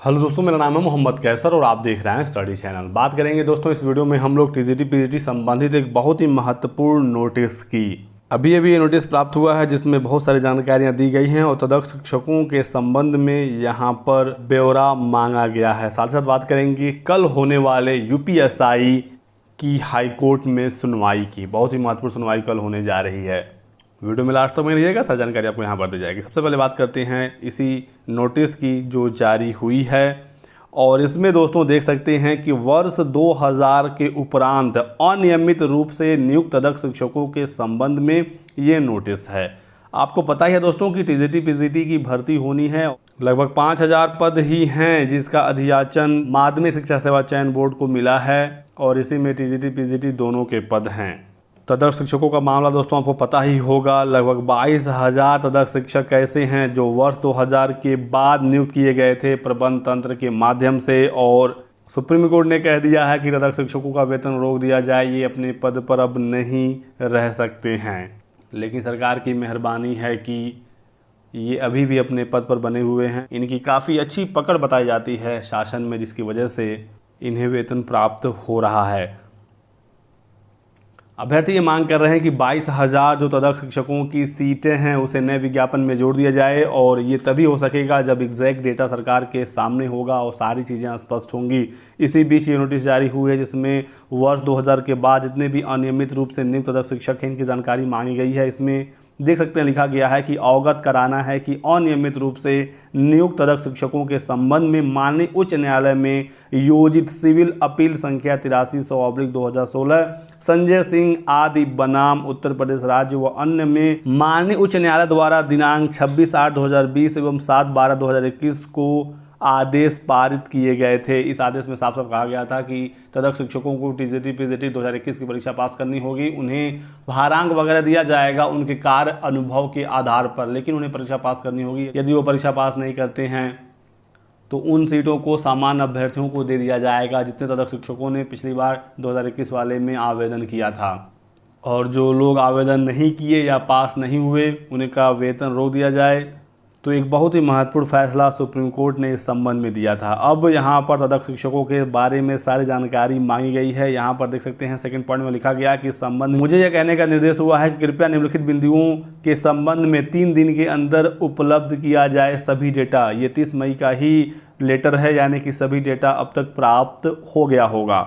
Hello दोस्तों, मेरा नाम है मोहम्मद कैसर और आप देख रहे हैं स्टडी चैनल। बात करेंगे दोस्तों इस वीडियो में हम लोग टीजीटी पीजीटी संबंधित एक बहुत ही महत्वपूर्ण नोटिस की। अभी ये नोटिस प्राप्त हुआ है जिसमें बहुत सारी जानकारियां दी गई हैं और तदक्ष शिक्षकों के संबंध में यहाँ पर ब्यौरा मांगा गया है। साथ ही साथ बात करेंगे कल होने वाले यूपीएसआई की हाईकोर्ट में सुनवाई की। बहुत ही महत्वपूर्ण सुनवाई कल होने जा रही है। वीडियो में लास्ट तक में रहिएगा, सारी जानकारी आपको यहाँ पर दी जाएगी। सबसे पहले बात करते हैं इसी नोटिस की जो जारी हुई है, और इसमें दोस्तों देख सकते हैं कि वर्ष 2000 के उपरांत अनियमित रूप से नियुक्त तदक्ष शिक्षकों के संबंध में ये नोटिस है। आपको पता ही है दोस्तों कि टीजीटी पीजीटी की भर्ती होनी है, लगभग 5000 पद ही हैं जिसका अधियाचन माध्यमिक शिक्षा सेवा चयन बोर्ड को मिला है, और इसी में टीजीटी पीजीटी दोनों के पद हैं। तदक्ष शिक्षकों का मामला दोस्तों आपको पता ही होगा, लगभग 22,000 तदक्ष शिक्षक ऐसे हैं जो वर्ष 2000 के बाद नियुक्त किए गए थे प्रबंध तंत्र के माध्यम से, और सुप्रीम कोर्ट ने कह दिया है कि तदक्ष शिक्षकों का वेतन रोक दिया जाए, ये अपने पद पर अब नहीं रह सकते हैं। लेकिन सरकार की मेहरबानी है कि ये अभी भी अपने पद पर बने हुए हैं। इनकी काफ़ी अच्छी पकड़ बताई जाती है शासन में, जिसकी वजह से इन्हें वेतन प्राप्त हो रहा है। अभ्यर्थी ये मांग कर रहे हैं कि 22,000 जो तदक्ष शिक्षकों की सीटें हैं उसे नए विज्ञापन में जोड़ दिया जाए, और ये तभी हो सकेगा जब एग्जैक्ट डेटा सरकार के सामने होगा और सारी चीज़ें स्पष्ट होंगी। इसी बीच ये नोटिस जारी हुई है जिसमें वर्ष 2000 के बाद जितने भी अनियमित रूप से नियुक्त तदक्ष शिक्षक हैं इनकी जानकारी मांगी गई है। इसमें देख सकते हैं लिखा गया है कि अवगत कराना है कि अनियमित रूप से नियुक्त तदक्ष शिक्षकों के संबंध में माननीय उच्च न्यायालय में योजित सिविल अपील संख्या 8300/2016 संजय सिंह आदि बनाम उत्तर प्रदेश राज्य व अन्य में माननीय उच्च न्यायालय द्वारा दिनांक 26/8/2020 एवं 7/12/2021 को आदेश पारित किए गए थे। इस आदेश में साफ साफ कहा गया था कि तदक्ष शिक्षकों को टीजीटी पीजीटी 2021 की परीक्षा पास करनी होगी, उन्हें भारांक वगैरह दिया जाएगा उनके कार्य अनुभव के आधार पर, लेकिन उन्हें परीक्षा पास करनी होगी। यदि वो परीक्षा पास नहीं करते हैं तो उन सीटों को सामान्य अभ्यर्थियों को दे दिया जाएगा जितने तदक्ष शिक्षकों ने पिछली बार 2021 वाले में आवेदन किया था। और जो लोग आवेदन नहीं किए या पास नहीं हुए उनका वेतन रोक दिया जाए। तो एक बहुत ही महत्वपूर्ण फैसला सुप्रीम कोर्ट ने इस संबंध में दिया था। अब यहाँ पर तदक्ष शिक्षकों के बारे में सारी जानकारी मांगी गई है। यहाँ पर देख सकते हैं सेकंड पॉइंट में लिखा गया कि इस संबंध में मुझे यह कहने का निर्देश हुआ है कि कृपया निम्नलिखित बिंदुओं के संबंध में 3 दिन के अंदर उपलब्ध किया जाए सभी डेटा। ये 30 मई का ही लेटर है, यानी कि सभी डेटा अब तक प्राप्त हो गया होगा।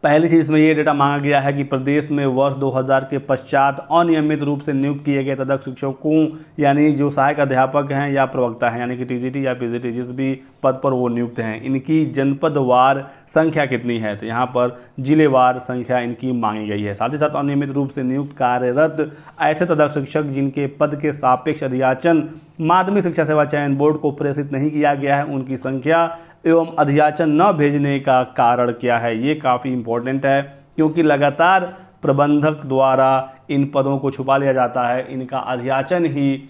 पहली चीज़ में ये डेटा मांगा गया है कि प्रदेश में वर्ष 2000 के पश्चात अनियमित रूप से नियुक्त किए गए तदक्ष शिक्षकों यानी जो सहायक अध्यापक हैं या प्रवक्ता हैं, यानी कि टीजीटी या पीजीटी जिस भी पद पर वो नियुक्त हैं, इनकी जनपदवार संख्या कितनी है। तो यहाँ पर जिलेवार संख्या इनकी मांगी गई है। साथ ही साथ अनियमित रूप से नियुक्त कार्यरत ऐसे तदक्ष शिक्षक जिनके पद के सापेक्ष अधियाचन माध्यमिक शिक्षा सेवा चयन बोर्ड को प्रेषित नहीं किया गया है, उनकी संख्या एवं अधियाचन न भेजने का कारण क्या है। ये काफ़ी इंपॉर्टेंट है क्योंकि लगातार प्रबंधक द्वारा इन पदों को छुपा लिया जाता है, इनका अधियाचन ही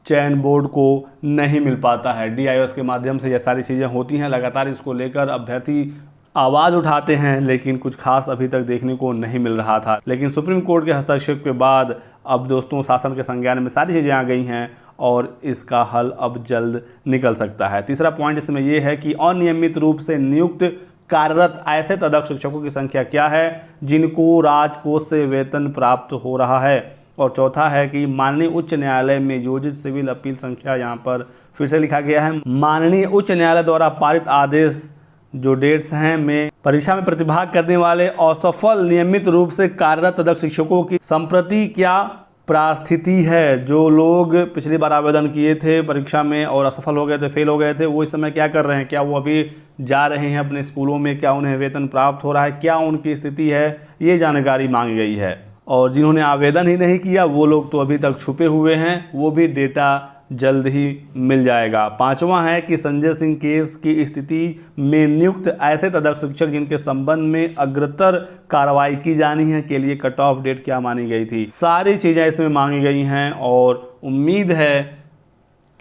चयन बोर्ड को नहीं मिल पाता है। डीआईओएस के माध्यम से ये सारी चीज़ें होती हैं। लगातार इसको लेकर अभ्यर्थी आवाज़ उठाते हैं, लेकिन कुछ खास अभी तक देखने को नहीं मिल रहा था। लेकिन सुप्रीम कोर्ट के हस्तक्षेप के बाद अब दोस्तों शासन के संज्ञान में सारी चीज़ें आ गई हैं और इसका हल अब जल्द निकल सकता है। तीसरा पॉइंट इसमें यह है कि अनियमित रूप से नियुक्त कार्यरत ऐसे तदक्ष शिक्षकों की संख्या क्या है जिनको राजकोष से वेतन प्राप्त हो रहा है। और चौथा है कि माननीय उच्च न्यायालय में योजित सिविल अपील संख्या, यहाँ पर फिर से लिखा गया है माननीय उच्च न्यायालय द्वारा पारित आदेश जो डेट्स हैं में परीक्षा में प्रतिभाग करने वाले असफल नियमित रूप से कार्यरत तदक्ष शिक्षकों की संप्रति क्या परिस्थिति है। जो लोग पिछली बार आवेदन किए थे परीक्षा में और असफल हो गए थे, फेल हो गए थे, वो इस समय क्या कर रहे हैं, क्या वो अभी जा रहे हैं अपने स्कूलों में, क्या उन्हें वेतन प्राप्त हो रहा है, क्या उनकी स्थिति है, ये जानकारी मांगी गई है। और जिन्होंने आवेदन ही नहीं किया वो लोग तो अभी तक छुपे हुए हैं, वो भी डेटा जल्द ही मिल जाएगा। पांचवा है कि संजय सिंह केस की स्थिति में नियुक्त ऐसे तदक्ष शिक्षक जिनके संबंध में अग्रतर कार्रवाई की जानी है के लिए कट ऑफ डेट क्या मानी गई थी। सारी चीज़ें इसमें मांगी गई हैं और उम्मीद है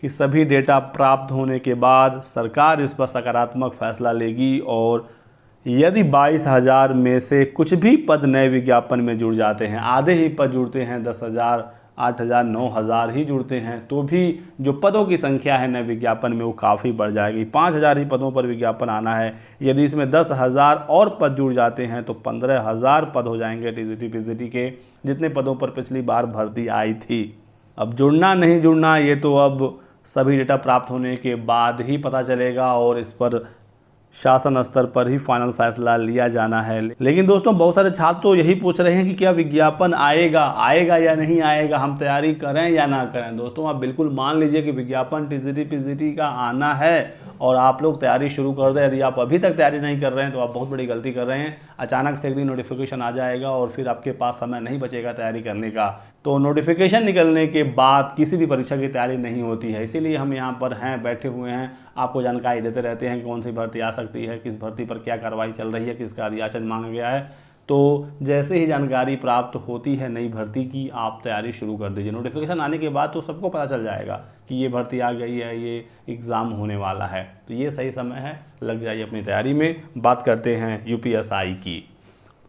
कि सभी डेटा प्राप्त होने के बाद सरकार इस पर सकारात्मक फैसला लेगी, और यदि 22,000 में से कुछ भी पद नए विज्ञापन में जुड़ जाते हैं, आधे ही पद जुड़ते हैं 10,000 8,000 9,000 ही जुड़ते हैं तो भी जो पदों की संख्या है नए विज्ञापन में वो काफ़ी बढ़ जाएगी। 5,000 ही पदों पर विज्ञापन आना है। यदि इसमें 10,000 और पद जुड़ जाते हैं तो 15,000 पद हो जाएंगे टीजीटी पीजीटी के, जितने पदों पर पिछली बार भर्ती आई थी। अब जुड़ना नहीं जुड़ना ये तो अब सभी डेटा प्राप्त होने के बाद ही पता चलेगा और इस पर शासन स्तर पर ही फाइनल फैसला लिया जाना है। लेकिन दोस्तों बहुत सारे छात्र तो यही पूछ रहे हैं कि क्या विज्ञापन आएगा या नहीं आएगा, हम तैयारी करें या ना करें। दोस्तों आप बिल्कुल मान लीजिए कि विज्ञापन टीजीटी पीजीटी का आना है और आप लोग तैयारी शुरू कर दें। यदि आप अभी तक तैयारी नहीं कर रहे हैं तो आप बहुत बड़ी गलती कर रहे हैं। अचानक से एक दिन नोटिफिकेशन आ जाएगा और फिर आपके पास समय नहीं बचेगा तैयारी करने का। तो नोटिफिकेशन निकलने के बाद किसी भी परीक्षा की तैयारी नहीं होती है, इसीलिए हम यहाँ पर हैं, बैठे हुए हैं, आपको जानकारी देते रहते हैं कि कौन सी भर्ती आ सकती है, किस भर्ती पर क्या कार्रवाई चल रही है, किसका याचन मांगा गया है। तो जैसे ही जानकारी प्राप्त होती है नई भर्ती की, आप तैयारी शुरू कर दीजिए। नोटिफिकेशन आने के बाद तो सबको पता चल जाएगा कि ये भर्ती आ गई है, ये एग्ज़ाम होने वाला है, तो ये सही समय है, लग जाइए अपनी तैयारी में। बात करते हैं यूपीएसआई की।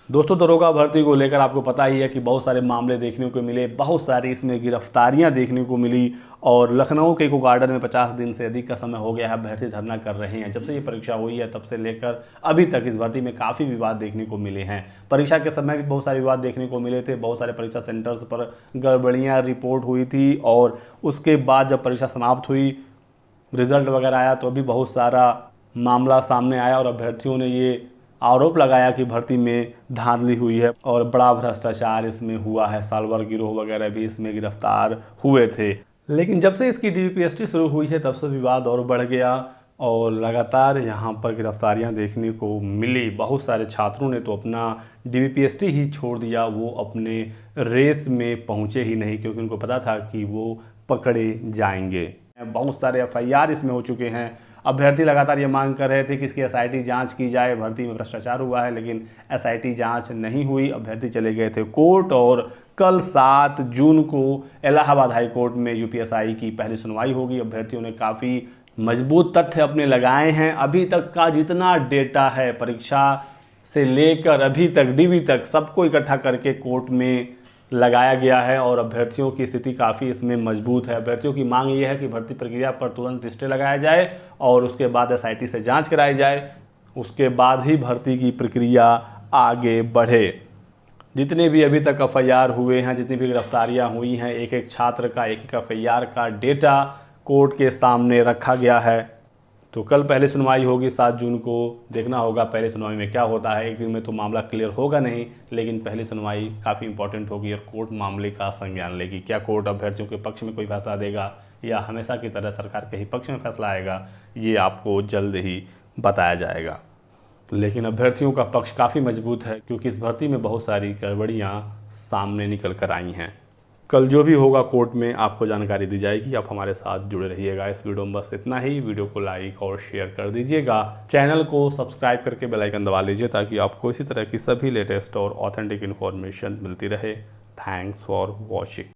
दोस्तों दरोगा भर्ती को लेकर आपको पता ही है कि बहुत सारे मामले देखने को मिले, बहुत सारी इसमें गिरफ्तारियां देखने को मिली और लखनऊ के इको गार्डन में 50 दिन से अधिक का समय हो गया है अभ्यर्थी धरना कर रहे हैं। जब से ये परीक्षा हुई है तब से लेकर अभी तक इस भर्ती में काफ़ी विवाद देखने को मिले हैं। परीक्षा के समय भी बहुत सारे विवाद देखने को मिले थे, बहुत सारे परीक्षा सेंटर्स पर गड़बड़ियाँ रिपोर्ट हुई थी और उसके बाद जब परीक्षा समाप्त हुई, रिजल्ट वगैरह आया तो भी बहुत सारा मामला सामने आया और अभ्यर्थियों ने ये आरोप लगाया कि भर्ती में धांधली हुई है और बड़ा भ्रष्टाचार इसमें हुआ है। सालवर गिरोह वगैरह भी इसमें गिरफ्तार हुए थे। लेकिन जब से इसकी डीबीपीएसटी शुरू हुई है तब से विवाद और बढ़ गया और लगातार यहाँ पर गिरफ्तारियाँ देखने को मिली। बहुत सारे छात्रों ने तो अपना डीबीपीएसटी ही छोड़ दिया, वो अपने रेस में पहुँचे ही नहीं क्योंकि उनको पता था कि वो पकड़े जाएंगे। बहुत सारे एफआईआर इसमें हो चुके हैं। अभ्यर्थी लगातार ये मांग कर रहे थे कि इसकी एसआईटी जांच की जाए, भर्ती में भ्रष्टाचार हुआ है, लेकिन एसआईटी जांच नहीं हुई। अभ्यर्थी चले गए थे कोर्ट और कल 7 जून को इलाहाबाद हाई कोर्ट में यूपीएसआई की पहली सुनवाई होगी। अभ्यर्थियों ने काफ़ी मजबूत तथ्य अपने लगाए हैं। अभी तक का जितना डेटा है परीक्षा से लेकर अभी तक डीबी तक सबको इकट्ठा करके कोर्ट में लगाया गया है और अभ्यर्थियों की स्थिति काफ़ी इसमें मजबूत है। अभ्यर्थियों की मांग ये है कि भर्ती प्रक्रिया पर तुरंत स्टे लगाया जाए और उसके बाद एसआईटी से जांच कराई जाए, उसके बाद ही भर्ती की प्रक्रिया आगे बढ़े। जितने भी अभी तक एफआईआर हुए हैं, जितनी भी गिरफ्तारियां हुई हैं, एक एक छात्र का एक एक एफआईआर का डेटा कोर्ट के सामने रखा गया है। तो कल पहली सुनवाई होगी 7 जून को, देखना होगा पहली सुनवाई में क्या होता है। एक दिन में तो मामला क्लियर होगा नहीं, लेकिन पहली सुनवाई काफ़ी इंपॉर्टेंट होगी और कोर्ट मामले का संज्ञान लेगी। क्या कोर्ट अभ्यर्थियों के पक्ष में कोई फैसला देगा या हमेशा की तरह सरकार के ही पक्ष में फैसला आएगा, ये आपको जल्द ही बताया जाएगा। लेकिन अभ्यर्थियों का पक्ष काफ़ी मजबूत है क्योंकि इस भर्ती में बहुत सारी गड़बड़ियाँ सामने निकल कर आई हैं। कल जो भी होगा कोर्ट में आपको जानकारी दी जाएगी। आप हमारे साथ जुड़े रहिएगा। इस वीडियो में बस इतना ही। वीडियो को लाइक और शेयर कर दीजिएगा। चैनल को सब्सक्राइब करके बेल आइकन दबा लीजिए ताकि आपको इसी तरह की सभी लेटेस्ट और ऑथेंटिक इन्फॉर्मेशन मिलती रहे। Thanks for watching.